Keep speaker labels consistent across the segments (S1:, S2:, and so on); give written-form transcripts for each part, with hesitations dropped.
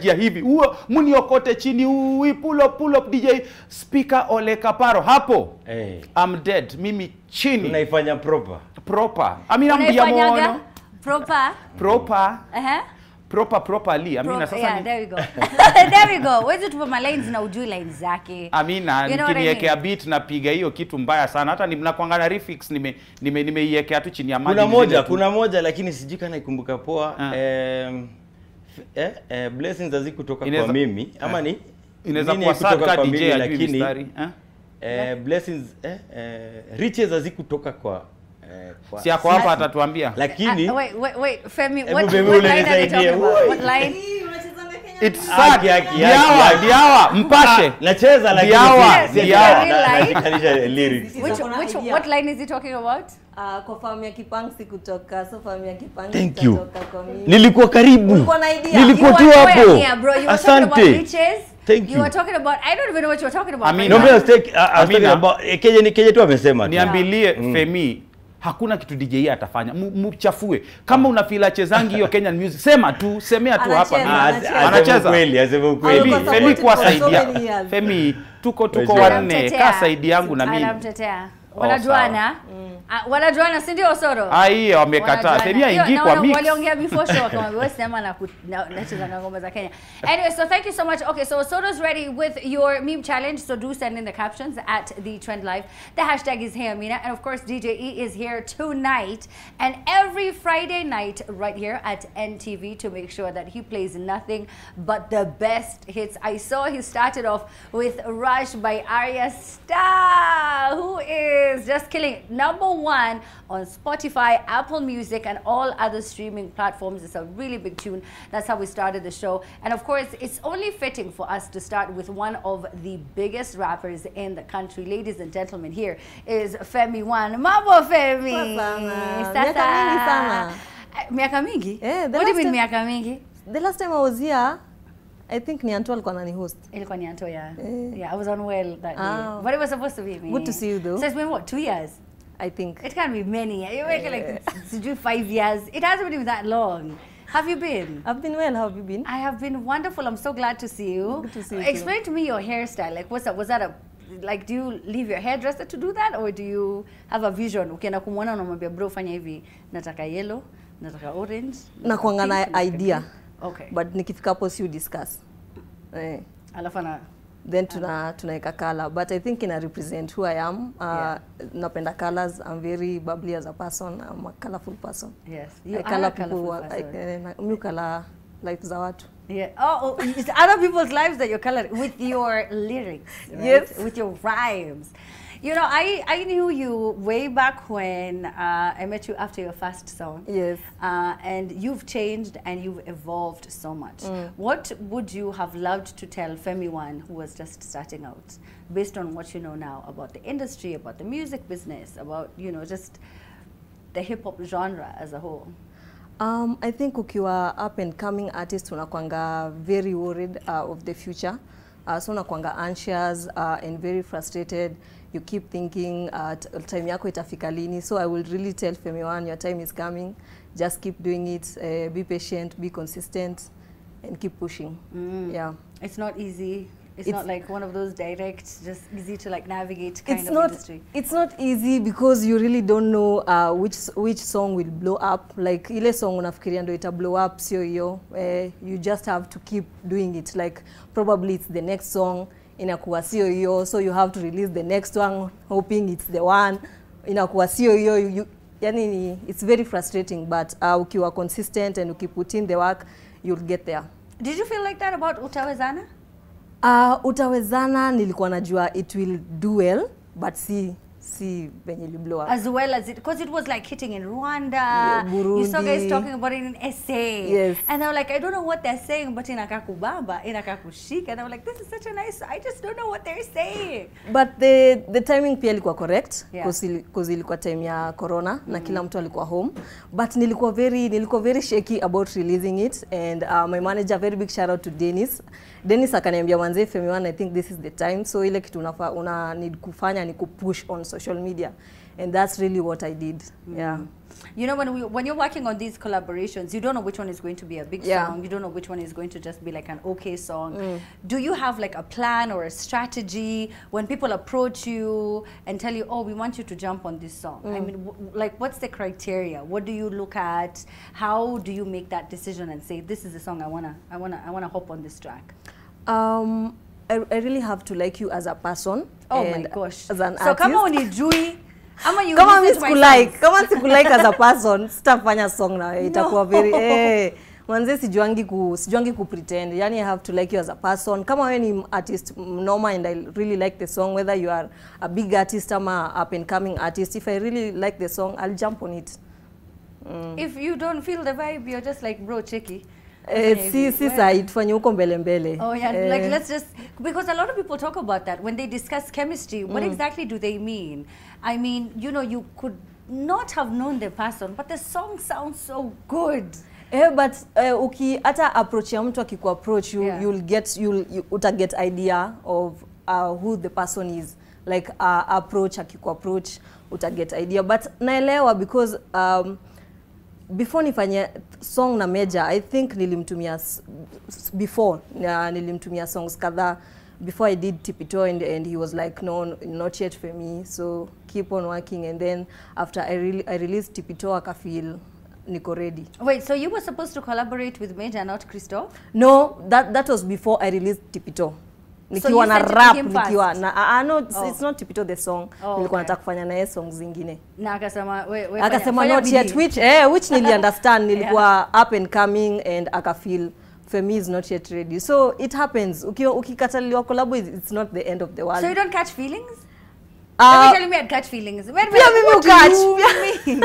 S1: ya hivi. Huo mniokote chini, pull up DJ speaker Ole Kaparo hapo. I'm dead. Mimi chini.
S2: Unaifanya proper.
S1: I mean
S3: unaifanyaga proper.
S1: Properly. I mean sasa
S3: yeah, there we go. There we go. Wewe tupo ma lines na ujui lines zake.
S1: I mean nikiniwekea beat napiga hiyo kitu mbaya sana. Hata mnakuangana refix nimeiwekea tu chini ya maji.
S2: Kuna moja lakini sijui kana ikumbuka poa. Blessings hazikutoka kwa mimi ama ni
S1: inaweza kuwa kutoka kwa DJ
S2: ajui
S1: mstari.
S2: Blessings riches hazikutoka kwa
S1: si yako hapa atatuambia.
S2: Lakini
S3: wait Femi, what line are you talking about? What line?
S1: It's sad. Diawa mpashe.
S2: Nacheza lakini
S3: lyrics. What line is he talking about?
S4: Kwa famu ya Kipansi kutoka famu ya Kipansi
S2: Thank you. Nilikuwa karibu. Nilikuwa tu hapo. Asante. Thank you.
S3: You were talking about, I don't even know what you were talking about.
S2: I mean, I was talking about Kenyan tu amesema.
S1: Niambilie Femi, hakuna kitu DJ atafanya. Mchafue. Kama unafeel achezangi hiyo Kenyan music, semea tu hapa. Anacheza.
S2: Asema ukweli.
S1: Femi kwa saidia. Femi tuko wanne, ka saidi yangu na mimi.
S3: Anamtetea. Wanajuana. Wanajuana si ndio Osoro?
S1: Hiyo wamekataa. Femi aingi kwa mix.
S3: Waliongea before show kama wewe sema na nacheza ngoma za Kenya. Anyway, so thank you so much. Okay, so Osoro's ready with your meme challenge. So do send in the captions at the Trend Live. The hashtag is Hey Amina, and of course DJ E is here tonight and every Friday night right here at NTV to make sure that he plays nothing but the best hits. I saw he started off with Rush by Arya Starr, who is just killing it. #1 on Spotify, Apple Music, and all other streaming platforms. It's a really big tune. That's how we started the show. And of course, it's only fitting for us to start with one of the biggest rappers in the country. Ladies and gentlemen, here is Femi One. Mambo Femi!
S4: Miaka mingi sana.
S3: Miaka mingi?
S4: What
S3: do you mean miaka mingi?
S4: The last time I was here, I think ni Anto alikuwa nani host.
S3: Ilikuwa ni Anto, yeah. Yeah, I was unwell that day. But it was supposed to be me.
S4: Good to see you though.
S3: So it's been what, 2 years?
S4: I think.
S3: It can't be many. You're making like 5 years. It hasn't been that long. Have you been?
S4: I've been well. How have you been?
S3: I have been wonderful. I'm so glad to see you.
S4: Good to see you.
S3: Explain to me your hairstyle. Like, what's up? Was that a like? Do you leave your hairdresser to do that, or do you have a vision? Ukienda kumwona unamwambia bro, fanya hivi. Nataka yellow, nataka orange.
S4: Na kuangana idea.
S3: Okay.
S4: But nikifika hapo si discuss.
S3: Alafana.
S4: Then tunaika color, but I think ina represent who I am. Napenda colors. I'm very bubbly as a person. I'm a colorful person.
S3: Yes, you
S4: are
S3: a colorful person.
S4: You color life za watu.
S3: Yeah. Oh, it's other people's lives that you're coloring with your lyrics. Right?
S4: Yes.
S3: With your rhymes. You know, I knew you way back when I met you after your first song.
S4: Yes.
S3: And you've changed and you've evolved so much. What would you have loved to tell Femi One, who was just starting out, based on what you know now about the industry, about the music business, about, you know, just the hip-hop genre as a whole?
S4: I think ukiwa up and coming artist unakuanga very worried of the future. So unakuanga anxious and very frustrated. You keep thinking time yako itafika lini. So I will really tell Femi One, your time is coming. Just keep doing it. Be patient, be consistent, and keep pushing. Yeah.
S3: It's not easy. It's not like one of those direct, just easy to like navigate kind of industry.
S4: It's not easy because you really don't know which song will blow up. Like ile song unafikiria ndo ita blow up, sio hiyo. You just have to keep doing it. Like probably it's the next song inakuwa sio hiyo, so you have to release the next one hoping it's the one inakuwa sio hiyo. Yani it's very frustrating, but ukiwa consistent and ukiput in the work, you'll get there.
S3: Did you feel like that about Utawezana?
S4: Utawezana nilikuwa najua it will do well, but see venye li blow up.
S3: As well as it, because it was like hitting in Rwanda.
S4: Burundi.
S3: You saw guys talking about it in SA.
S4: Yes.
S3: And they were like, I don't know what they're saying, but inakakubamba, inakakushika. And they were like, this is such a nice, I just don't know what they're saying.
S4: But the timing pia ilikuwa correct,
S3: because
S4: ilikuwa time ya corona na kila mtu alikuwa home. But nilikuwa very shaky about releasing it, and my manager, very big shout out to Dennis akaniambia manze Femi One, I think this is the time. So ile kitu una need kufanya ni kupush on social media. and that's really what I did. Yeah.
S3: You know, when you're working on these collaborations, you don't know which one is going to be a big song. You don't know which one is going to just be like an okay song. Do you have like a plan or a strategy when people approach you and tell you, oh, we want you to jump on this song? I mean, like, what's the criteria? What do you look at? How do you make that decision and say, this is the song I wanna hop on this track?
S4: I really have to like you as a person.
S3: Oh my gosh!
S4: As an
S3: so
S4: artist.
S3: kama unijui, ama you
S4: kama
S3: listen to my songs.
S4: Kama sikulike as a person, sitafanya song na wewe. Itakuwa very manze sijuangi ku pretend. Yani I have to like you as a person. Kama wewe ni artist normal and I really like the song, whether you are a big artist or up and coming artist, if I really like the song, I'll jump on it.
S3: If you don't feel the vibe, you're just like, bro, checky.
S4: Tufanye huko mbele mbele.
S3: Oh yeah, like let's just, because a lot of people talk about that when they discuss chemistry. What exactly do they mean? I mean, you know, you could not have known the person, but the song sounds so good.
S4: But hata approach ya mtu akiku approach you'll get idea of who the person is. Like approach akiku approach get idea. But naelewa because before nifanye song na Major, I think nilimtumia songs kadhaa before I did Tipito, and he was like, no, not yet for me, so keep on working. And then after I released Tipito, I feel niko ready.
S3: Wait, so you were supposed to collaborate with Major, not Christoph?
S4: No, that was before I released Tipito.
S3: Nikiwa na rap, nikiwa
S4: na no, it's not Tipito the song. Nilikuwa nataka kufanya naye songs zingine.
S3: Na
S4: akasema not yet, which nili understand. Nilikuwa up and coming and akafeel Femi is not yet ready. So it happens. Ukikataliwa collab, it's not the end of the world.
S3: So you don't catch feelings? Are you telling me I'd catch feelings? What do you mean?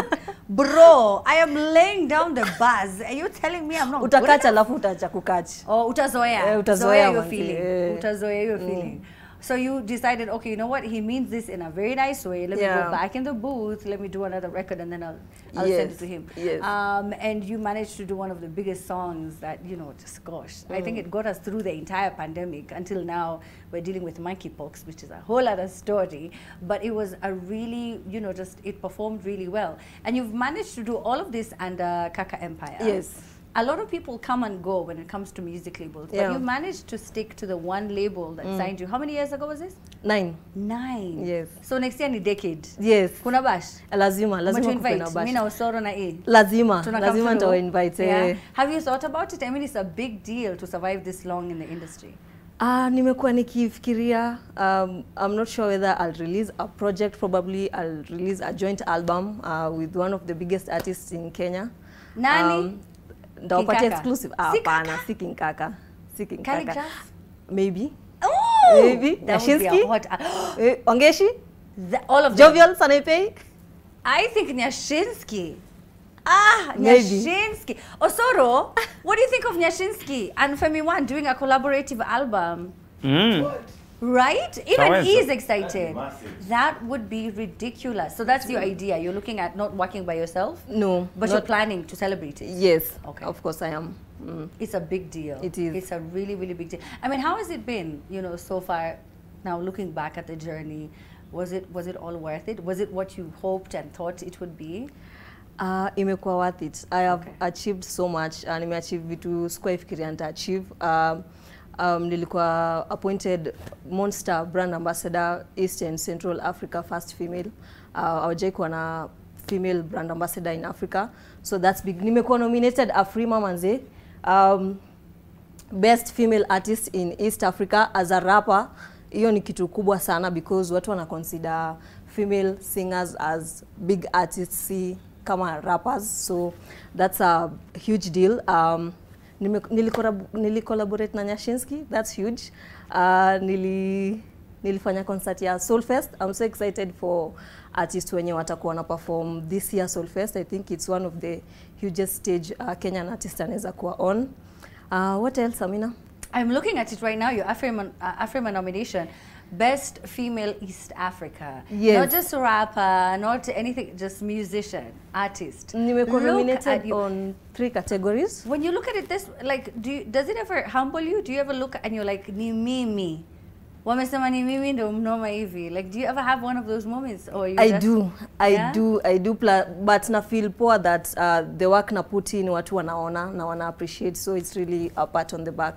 S3: Bro, I am laying down the buzz. Are you telling me I'm not good enough?
S4: Utakacha alafu utacha kukachi.
S3: Oh, utazoea your feeling. Utazoea your feeling. So you decided, okay, you know what? He means this in a very nice way. Let me go back in the booth. Let me do another record, and then I'll send it to him.
S4: Yes.
S3: And you managed to do one of the biggest songs that, you know, just gosh. I think it got us through the entire pandemic. Until now, we're dealing with monkeypox, which is a whole other story. But it was a really, you know, just it performed really well. And you've managed to do all of this under Kaka Empire.
S4: Yes.
S3: A lot of people come and go when it comes to music labels, but you managed to stick to the one label that signed you. How many years ago was this?
S4: 9.
S3: 9.
S4: Yes.
S3: So next year ni decade.
S4: Yes.
S3: Kuna bash?
S4: Lazima
S3: invite.
S4: kuna bash.
S3: Mina usoro na e.
S4: Lazima nitawa invite.
S3: Yeah. Have you thought about it? I mean, it's a big deal to survive this long in the industry.
S4: Nimekuwa nikifikiria. I'm not sure whether I'll release a project. Probably I'll release a joint album with one of the biggest artists in Kenya.
S3: Nani?
S4: Ndawapati exclusive. Hapana, si King Kaka. Maybe.
S3: Oh!
S4: Maybe.
S3: That would be a hot...
S4: Ongeshi?
S3: All of them.
S4: Jovial, Sanepei?
S3: I think Nyashinsky.
S4: Maybe.
S3: Nyashinsky. Osoro, what do you think of Nyashinsky and Femi One doing a collaborative album? Right? Even he is excited. That would be ridiculous. So that's your idea. You're looking at not working by yourself?
S4: No.
S3: But you're planning to celebrate it?
S4: Yes.
S3: Okay.
S4: Of course I am.
S3: It's a big deal.
S4: It is.
S3: It's a really, really big deal. I mean, how has it been, you know, so far, now looking back at the journey? Was it all worth it? Was it what you hoped and thought it would be?
S4: Imekuwa worth it. I have achieved so much. Nimeachieve vitu sikuwa ifikiria nita-achieve. Nilikuwa appointed Monster Brand Ambassador East and Central Africa, first female. Hawajai kuwa na female brand ambassador in Africa. So that's big. Nimekuwa nominated Afrima manze. Best female artist in East Africa as a rapper. Hiyo ni kitu kubwa sana because watu wana consider female singers as big artists kama rappers. So that's a huge deal. Nili-collaborate na Nyashinsky. That's huge. Nilifanya concert ya Soulfest. I'm so excited for artists wenye watakuwa na perform this year Soulfest. I think it's one of the hugest stage Kenyan artists anaweza kuwa on. What else, Amina?
S3: I'm looking at it right now. Your Afrima nomination. Best Female East Africa.
S4: Yes.
S3: Not just a rapper, not anything, just musician, artist.
S4: Nimekuwa nominated on 3 categories.
S3: When you look at it this, like, does it ever humble you? Do you ever look and you're like, ni mimi? wamesema ni mimi ndo mnoma hivi. Like, do you ever have one of those moments? Or you
S4: I do, but na feel poor that the work na put in watu wanaona na wana appreciate, so it's really a pat on the back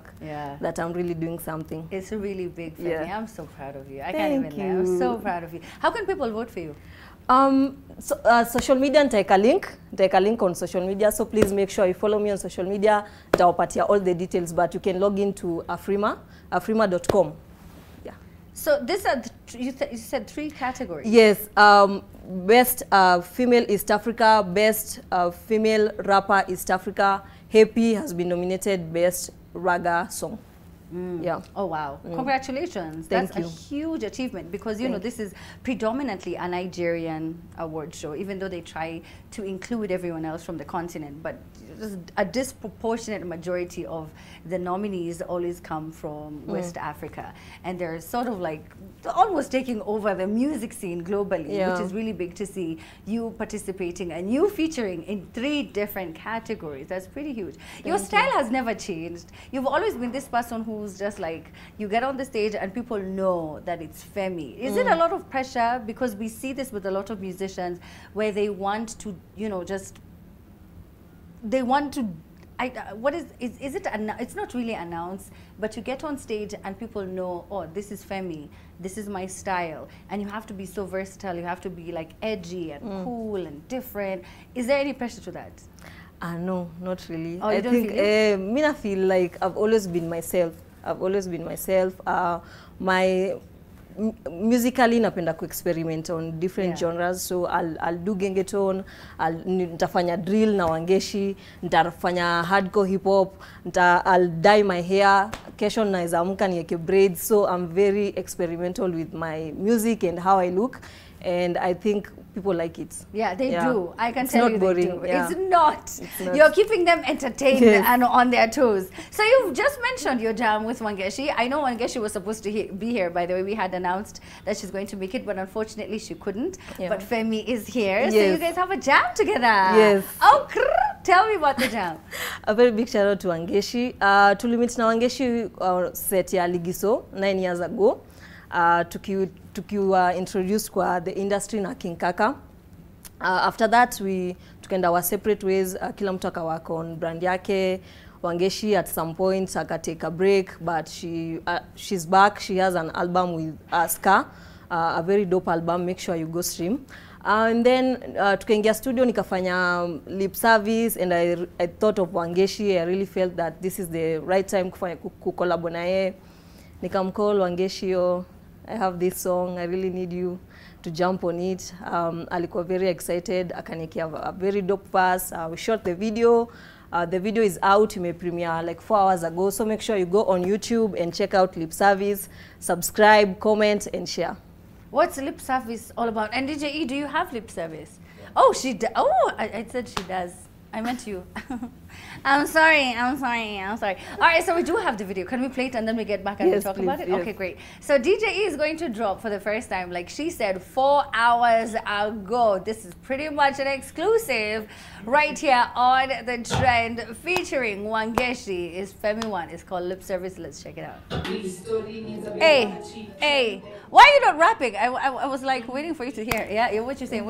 S4: that I'm really doing something.
S3: It's really big for me. I'm so proud of you. I can't even lie. I'm so proud of you. How can people vote for you?
S4: Social media, take a link on social media, so please make sure you follow me on social media. Nitawapatia all the details, but you can log into afrima.com.
S3: So these are you said 3 categories.
S4: Yes, best female East Africa, best female rapper East Africa. Happy has been nominated best raga song. Yeah.
S3: Oh wow. Congratulations.
S4: Thank you.
S3: That's a huge achievement, because you know this is predominantly a Nigerian award show, even though they try to include everyone else from the continent, but a disproportionate majority of the nominees always come from West Africa, and they're sort of like almost taking over the music scene globally, which is really big to see you participating and you featuring in 3 different categories. That's pretty huge. Your style has never changed. You've always been this person who's just like, you get on the stage and people know that it's Femi. Is it a lot of pressure? Because we see this with a lot of musicians where they want to, you know, just they want to, what is it, it's not really announced, but you get on stage and people know, oh, this is Femi, this is my style, and you have to be so versatile, you have to be like edgy and cool and different. Is there any pressure to that?
S4: No, not really.
S3: Oh,
S4: I think I feel like I've always been myself. Musically napenda ku-experiment on different genres, so I'll do gengeton, nitafanya drill na wangeshi, nitafanya hardcore hip hop, I'll dye my hair, kesho naweza amka niweke braids, so I'm very experimental with my music and how I look, and I think people like it.
S3: Yeah, they do. I can tell you
S4: boring.
S3: They do.
S4: Yeah.
S3: It's not. You're keeping them entertained and on their toes. So you've just mentioned your jam with Wangeshi. I know Wangeshi was supposed to be here, by the way. We had announced that she's going to make it, but unfortunately she couldn't. But Femi is here. So you guys have a jam together.
S4: Yes.
S3: Oh, tell me about the jam.
S4: A very big shout out to Wangeshi. Tulimit na Wangeshi set ya Ligiso 9 years ago. Tukiwa introduced kwa the industry na King Kaka. After that tukaenda our separate ways, kila mtu akawork on brand yake. Wangeshi at some point take a break, but she's back. She has an album with Ska, a very dope album. Make sure you go stream. And then tukaingia studio nikafanya lip service, and I thought of Wangeshi. I really felt that this is the right time kufanya kukolabo na yeye. Nikamcall Wangeshi, I have this song, I really need you to jump on it. Alikuwa very excited, akanikia a very dope verse. We shot the video. The video is out, it may premiere like 4 hours ago, so make sure you go on YouTube and check out Lip Service, subscribe, comment, and share.
S3: What's Lip Service all about? And DJ E, do you have Lip Service? Oh, she does. Oh, I said she does. I meant you. I'm sorry. All right, so we do have the video. Can we play it and then we get back and we talk about it?
S4: Yes.
S3: Okay, great. So DJ E is going to drop for the first time, like she said, 4 hours ago. This is pretty much an exclusive right here on The Trend, featuring Wangeshi. Is Femi One. It's called Lip Service. Let's check it out. Hey. Why are you not rapping? I was like waiting for you to hear. Yeah, what you saying?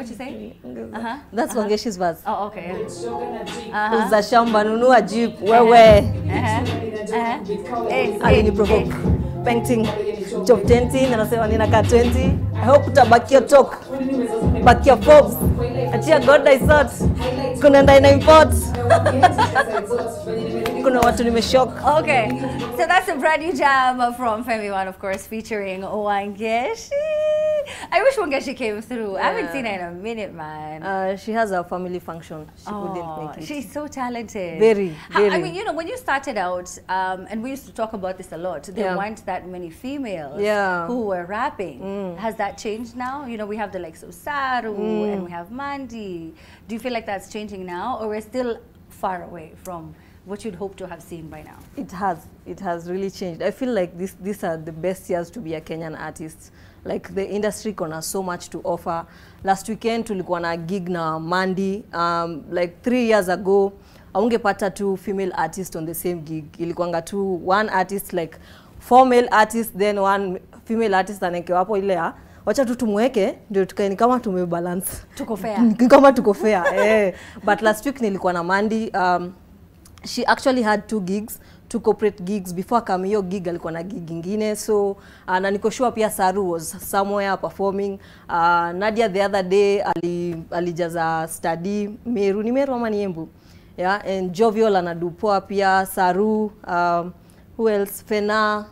S4: That's Wangeshi's verse.
S3: Oh, okay.
S4: Uza shamba nunua jeep wewe. Alini provoke. Painting job 20 na nasema ninakaa 20. I hope utabakia talk. Bakia Forbes. Achia God I thought. Kuna ndai na import. Kuna watu nimeshock.
S3: Okay. So that's a brand new jam from Femi One, of course, featuring Wangeshi. I wish Wangeshi came through. I haven't seen her in a minute, man.
S4: She has a family function. She couldn't make it.
S3: She's so talented.
S4: Very.
S3: I mean, you know, when you started out, and we used to talk about this a lot, there weren't that many females who were rapping. Has that changed now? You know, we have the likes of Saru and we have Mandy. Do you feel like that's changing now, or we're still far away from what you'd hope to have seen by now?
S4: It has really changed. I feel like these are the best years to be a Kenyan artist. Like the industry has so much to offer. Last weekend tulikuwa na gig na Mandy. Like 3 years ago, haungepata 2 female artists on the same gig. Ilikuwanga tu one artist, like 4 male artists, then 1 female artist anaekewa hapo ile ya wacha tu tumweke ndio tukae ni kama tumebalance.
S3: Tuko fair.
S4: Kama tuko fair. But last week nilikuwa na Mandy, she actually had 2 gigs, 2 corporate gigs. Before kama hiyo gig alikuwa na gig ingine, so na niko sure pia Saru was somewhere performing. Nadia the other day alijaza study Meru ama ni Embu, yeah, and Jovial anadu poa pia. Saru, who else, Fena.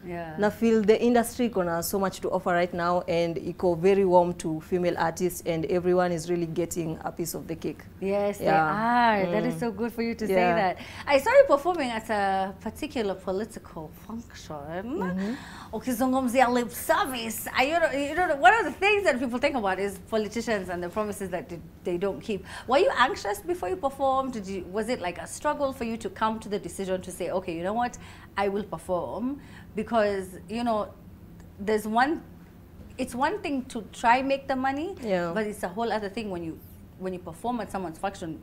S3: Yeah.
S4: Na feel the industry gonna so much to offer right now, and eco very warm to female artists, and everyone is really getting a piece of the cake.
S3: Yes, they are. That is so good for you to say that. I saw you performing at a particular political function. Ukizungumzia lip service. You know, one of the things that people think about is politicians and the promises that they don't keep. Were you anxious before you performed? Was it like a struggle for you to come to the decision to say, okay, you know what, I will perform? Because, you know, it's one thing to try make the money, but it's a whole other thing when you perform at someone's function,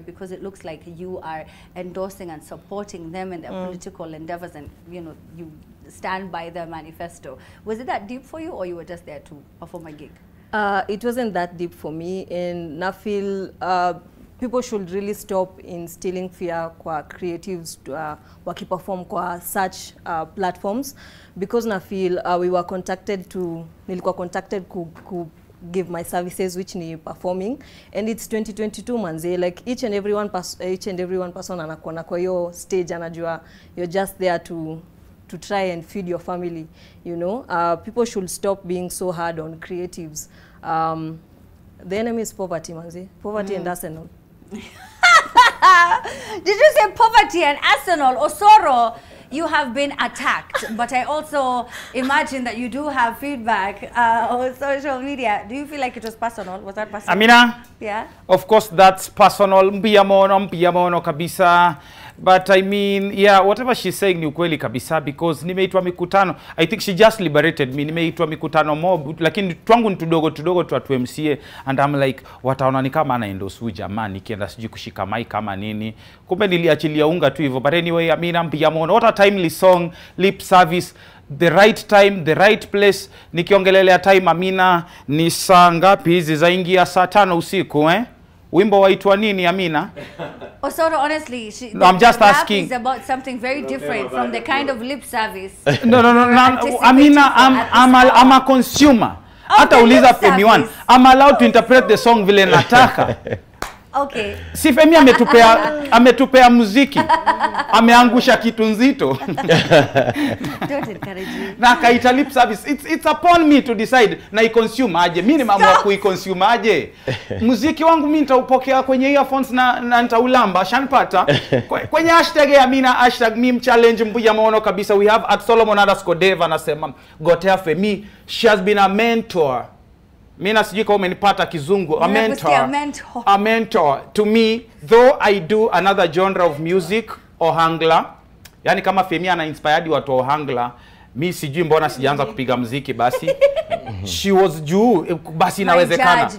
S3: because it looks like you are endorsing and supporting them in their political endeavors, and you know, you stand by their manifesto. Was it that deep for you, or you were just there to perform a gig?
S4: It wasn't that deep for me, and I feel people should really stop instilling fear kwa creatives wakiperform kwa such platforms, because na feel nilikuwa contacted to give my services, which ni performing, and it's 2022 manze, like each and every one person anakuwa kwa hiyo stage anajua you're just there to try and feed your family, you know. People should stop being so hard on creatives. The enemy is poverty manze, poverty and Arsenal.
S3: Did you say poverty and Arsenal? Osoro, you have been attacked, but I also imagine that you do have feedback on social media. Do you feel like it was personal? Was that personal?
S1: Amina?
S3: Yeah?
S1: Of course, that's personal. Mpiyamono kabisa. But I mean, yeah, whatever she's saying ni ukweli kabisa, because nimeitwa mikutano. I think she just liberated me. Nimeitwa mikutano mob, lakini twangu ni tudogo tu atu MCA, and I'm like, wataona ni kama anaendorse huyu jamaa nikienda sijui kushika mic kama nini. Kumbe niliachilia unga tu hivyo. But anyway, Amina, Mpiyamono, what a timely song, lip service. The right time, the right place. Nikiongelelea time, Amina, ni saa ngapi hizi zaingia saa 5 usiku, Wimbo waitwa nini, Amina?
S3: Osoro, honestly,
S1: no, I'm just asking.
S3: Is about something very different from the kind of lip service.
S1: No. Amina, I'm a consumer. Hata uliza Femi One. I'm allowed to interpret the song vile nataka.
S3: Okay.
S1: Si Femi ametupea muziki. Ameangusha kitu nzito.
S3: Don't encourage me.
S1: Na kaita lip service. It's upon me to decide na i-consume aje. Mimi nimeamua kui-consume aje. Muziki wangu mimi nitaupokea kwenye earphones na nitaulamba. Shanpata. Kwenye hashtag ya Amina, hashtag meme challenge Mpiyamono kabisa. We have at Solomon_Dave anasema, Gotea Femi, she has been a mentor. Mina sijui kama umenipata kizungu, a mentor to me, though I do another genre of music, ohangla. Yani kama Femi ana inspired watu ohangla, mi sijui mbona sijaanza kupiga muziki basi. She was juu, basi inawezekana.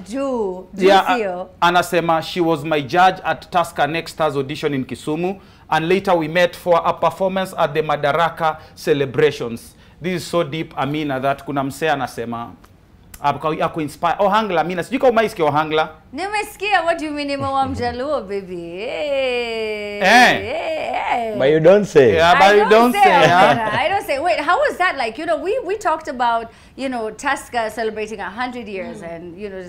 S1: Anasema she was my judge at Tusker Next Stars audition in Kisumu, and later we met for a performance at the Madaraka celebrations. This is so deep, Amina, that kuna msee anasema ako inspire. Ohangla, Amina, sijui kama umaisikia ohangla.
S3: Nimesikia, what do you mean nimewa mjaluo, baby?
S2: But you don't say.
S1: Yeah, but you don't say.
S3: I don't say. Wait, how was that like? You know, we talked about, you know, Tusker celebrating 100 years and, you know,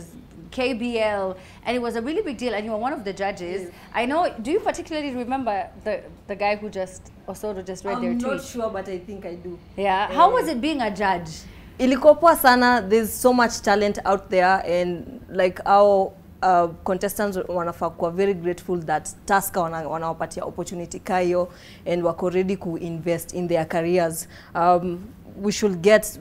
S3: KBL, and it was a really big deal, and you were one of the judges. I know, do you particularly remember the guy who Osoro just read their tweet?
S4: I'm not sure, but I think I do.
S3: Yeah. How was it being a judge?
S4: Ilikuwa poa sana. There's so much talent out there, and like our contestants wanafaa kuwa very grateful that Tusker wanawapatia opportunity kayo, and wako ready to invest in their careers. We should get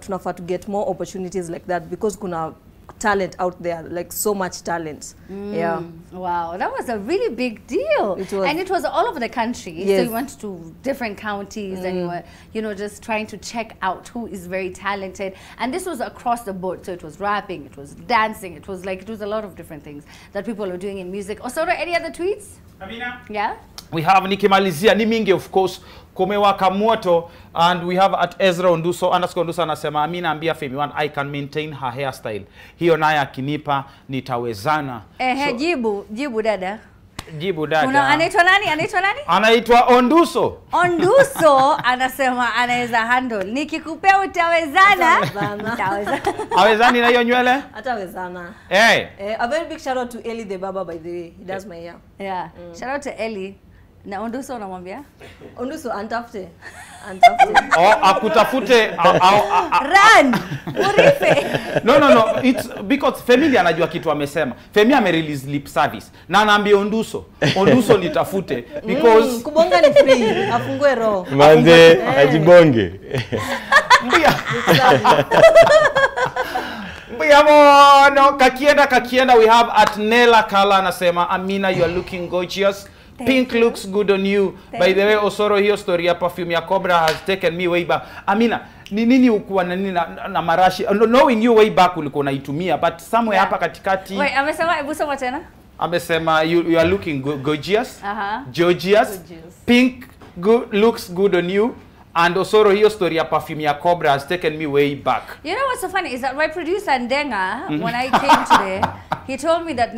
S4: tunafaa to get more opportunities like that, because kuna talent out there, like so much talent. Yeah.
S3: Wow, that was a really big deal.
S4: It was.
S3: And it was all over the country.
S4: Yes.
S3: So you went to different counties and you were, you know, just trying to check out who is very talented. And this was across the board. So it was rapping, it was dancing, it was a lot of different things that people were doing in music. Osoro, any other tweets?
S1: Amina?
S3: Yeah?
S1: We have nikimalizia ni mingi, of course. kumewaka moto, and we have at Ezra Onduso _Onduso anasema Amina ambia Femi One I can maintain her hairstyle. Hiyo naye akinipa nitawezana.
S3: Jibu dada.
S1: Jibu dada.
S3: Anaitwa nani?
S1: Anaitwa Onduso.
S3: Onduso anasema anaweza handle. Nikikupea utawezana. Utawezana.
S1: Hawezani na hiyo nywele?
S4: Atawezana.
S1: A
S4: very big shout out to Ellie the Baba, by the way. He does my hair.
S3: Yeah. Shout out to Ellie. Na Onduso unamwambia?
S4: Onduso antafute.
S1: Akutafute
S3: run. Urife.
S1: No, it's because Femi anajua kitu amesema. Femi release lip service na anaambia Onduso nitafute because
S4: kubonga ni free, afungue roho.
S2: Manze ajibonge.
S1: No, kakienda we have at Nela Kala anasema Amina you are looking gorgeous. Pink looks good on you. By the way, Osoro, hiyo story ya perfume ya Cobra has taken me way back. Amina, ni nini ukuwa na nini na marashi? Knowing you way back ulikuwa unaitumia, but somewhere hapa katikati.
S3: Wait, amesema hebu sema tena?
S1: Amesema you are looking gorgeous. Gorgeous. Pink looks good on you. And Osoro, hiyo story ya perfume ya Cobra has taken me way back.
S3: You know what's so funny is that my producer Ndenga, when I came today, he told me that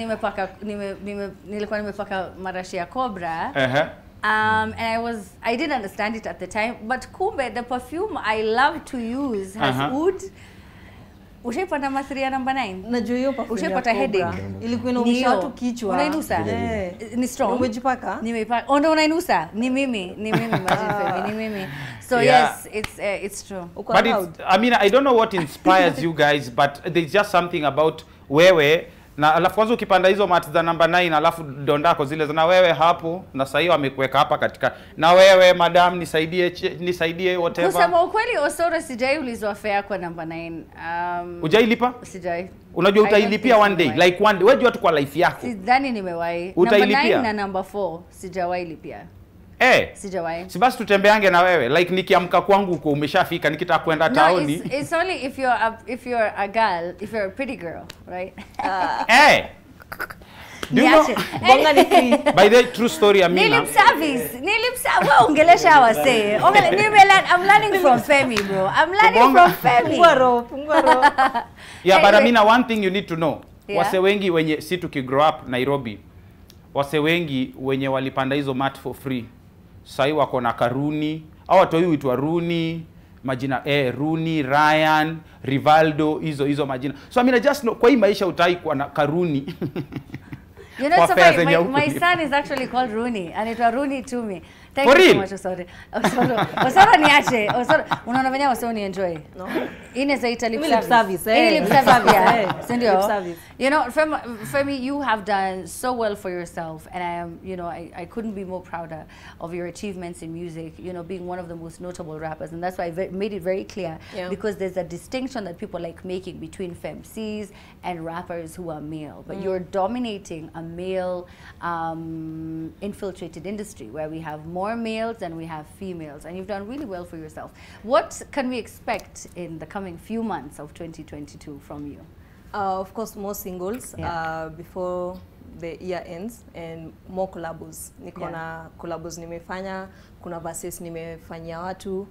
S3: nilikuwa nimepaka marashi ya Cobra. And I didn't understand it at the time, but kumbe the perfume I love to use has oud. Ushaipata mathiria number 9?
S4: Najua hiyo perfume.
S3: Ushaipata headache.
S4: Ilikuwa inaumisha watu kichwa.
S3: Unainusa? Ni strong.
S4: Umejipaka?
S3: Nimeipaka. Ndio unainusa? Ni mimi Femi, ni mimi. So yes, it's true.
S1: But I mean, I don't know what inspires you guys, but there's just something about wewe na alafu kwanza ukipanda hizo mats za number 9 alafu dondako zile na wewe hapo na sasa hiyo amekuweka hapa katika na wewe madam nisaidie whatever.
S3: Kusema ukweli Osoro sijaiulizwa fare kwa number 9.
S1: Hujailipa?
S3: Sijai.
S1: Unajua utailipia one day, like one day. Wewe jua tu kwa life yako.
S3: Sidhani nimewahi. Number 9 na number 4 sijawahi lipia. Sijawahi.
S1: Si basi tutembeange na wewe. Like nikiamka kwangu uko umeshafika nikitaka kwenda taoni.
S3: It's only if you're a girl, if you're a pretty girl, right?
S1: Do you know?
S4: Bonga ni free.
S1: By the true story Amina.
S3: Nilip service. Ongelesha wase. I'm learning from Femi, bro. I'm learning from Femi.
S4: Pungwaro.
S1: Yeah, but Amina, one thing you need to know. Wase wengi wenye si tukigrow up Nairobi. Wase wengi wenye walipanda hizo mat for free. Sai wako na karuni, au watu huitwa Runi, majina Runi, Ryan, Rivaldo, hizo majina. So I mean I just know kwa hii maisha utai kwa na karuni.
S3: You know, so my son is actually called Rooney, and it was Rooney to me. Thank
S1: For
S3: you
S1: real?
S3: so much, Osoro niache. Osoro, unaona venye Osoro ni enjoy. No. Ine zaita lip service. Lip service. Sindio. You know, Femi, you have done so well for yourself, and I am, you know, I couldn't be more prouder of your achievements in music. You know, being one of the most notable rappers, and that's why I made it very clear because there's a distinction that people like making between femcs and rappers who are male, but you're dominating a male infiltrated industry where we have more males than we have females, and you've done really well for yourself. What can we expect in the coming few months of 2022 from you?
S4: Of course, more singles before the year ends, and more collabos. Niko na collabos nimefanya, kuna verses nimefanyia watu.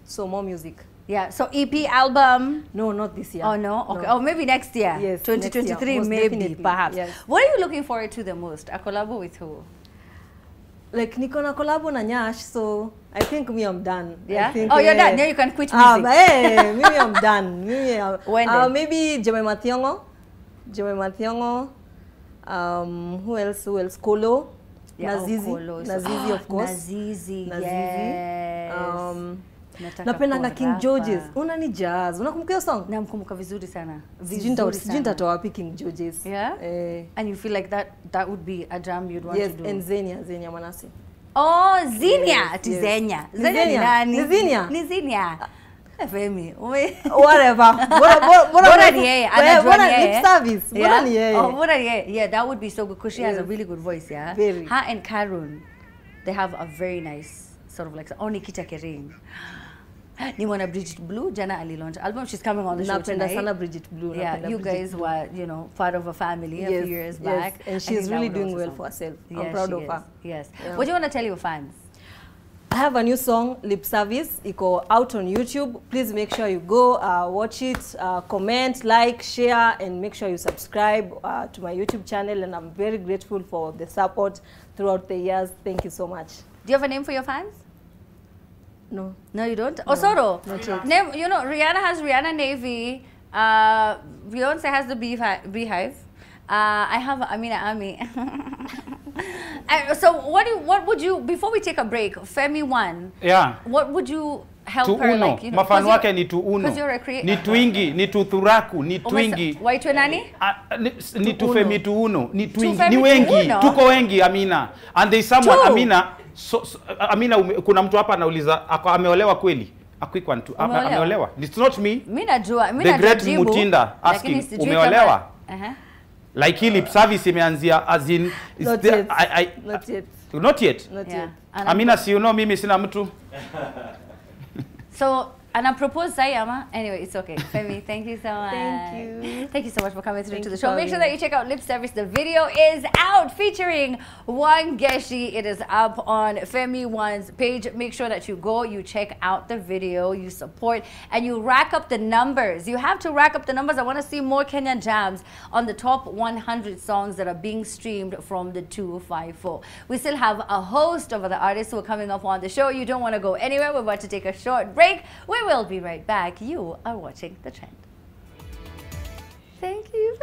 S4: So more music.
S3: Yeah, so EP album?
S4: No, not this year.
S3: Oh no? Okay.
S4: No.
S3: Oh, maybe next year.
S4: Yes,
S3: 2023
S4: next year,
S3: maybe,
S4: definitely.
S3: perhaps.
S4: Yes.
S3: What are you looking forward to the most? A collabo with who?
S4: Like niko na collabo na Nyash, so I think I'm done.
S3: Yeah?
S4: I think,
S3: you're done. Now you can quit music.
S4: Maybe I'm done.
S3: When
S4: maybe Jeme Mathiongo. Who else? Kolo. Nazizi, of course.
S3: Nazizi, yes.
S4: Napendanga King George's. Unani jazz. Unakumbuka hiyo song?
S3: Namkumbuka vizuri sana.
S4: Sijui nitatoa wapi King George's.
S3: Yeah? And you feel like that would be a jam you'd want to do?
S4: Yes, and Zenia Manase.
S3: Oh, Zinia. Ati Zenya. Zenya ni nani?
S4: Ni Zinia.
S3: Femi.
S4: Whatever.
S3: Bora ni yeye. Anajua ni yeye.
S4: Lip service. Bora ni yeye.
S3: Oh, bora ni yeye. Yeah, that would be so good because she has a really good voice, yeah?
S4: Very.
S3: Her and Karun, they have a very nice sort of like, Nikita Kering. Nimona Bridget Blue, jana ali-launch album. She's coming on the show tonight.
S4: Napenda sana Bridget Blue.
S3: Yeah, you guys were, you know, part of a family a few years back.
S4: And she's really doing well for herself. I'm proud of her.
S3: Yes. What do you want to tell your fans?
S4: have a new song, Lip Service. Iko out on YouTube. Please make sure you go watch it, comment, like, share, and make sure you subscribe to my YouTube channel. And I'm very grateful for the support throughout the years. Thank you so much.
S3: Do you have a name for your fans?
S4: No.
S3: No, you don't? No, Osoro?
S4: Not yet.
S3: Name, you know, Rihanna has Rihanna Navy. Beyonce has the Beehive. I have Amina Ami. So what would you, before we take a break, Femi One,
S1: Yeah.
S3: what would you help
S1: Tu
S3: her
S1: uno.
S3: like? You know,
S1: Mafano wake ni tu uno.
S3: Because you're a creator.
S1: Ni twingi, ni tu thuraku, ni twingi.
S3: Waitwe nani?
S1: Ni tu Femi tu uno, ni twingi.
S3: Femi
S1: Ni
S3: tu
S1: wengi,
S3: uno?
S1: tuko wengi Amina. And there is someone,
S3: Tu.
S1: Amina, Amina kuna mtu hapa anauliza, ameolewa kweli? Quick one, ameolewa. It's not me.
S3: Mimi najua, mimi
S1: The great
S3: najibu,
S1: Mutinda
S3: lakini
S1: asking,
S3: sijui
S1: umeolewa?
S3: kama-
S1: Like hii lip service imeanzia as in
S4: Not
S1: there,
S4: yet. Not yet.
S1: Not yet.
S4: Not
S3: Yeah.
S4: yet.
S1: Amina, si you know mimi sina mtu.
S3: So, and I propose Sayama. Anyway, it's okay. Femi, thank you so much.
S4: Thank you.
S3: Thank you so much for coming through
S4: Thank
S3: to the
S4: you
S3: show.
S4: for
S3: Make sure
S4: having
S3: that you check out Lip Service. The video is out featuring Wangeshi. It is up on Femi One's page. Make sure that you go, you check out the video, you support, and you rack up the numbers. You have to rack up the numbers. I want to see more Kenyan jams on the top 100 songs that are being streamed from the 254. We still have a host of other artists who are coming up on the show. You don't want to go anywhere. We're about to take a short break. We will be right back. You are watching The Trend. Thank you.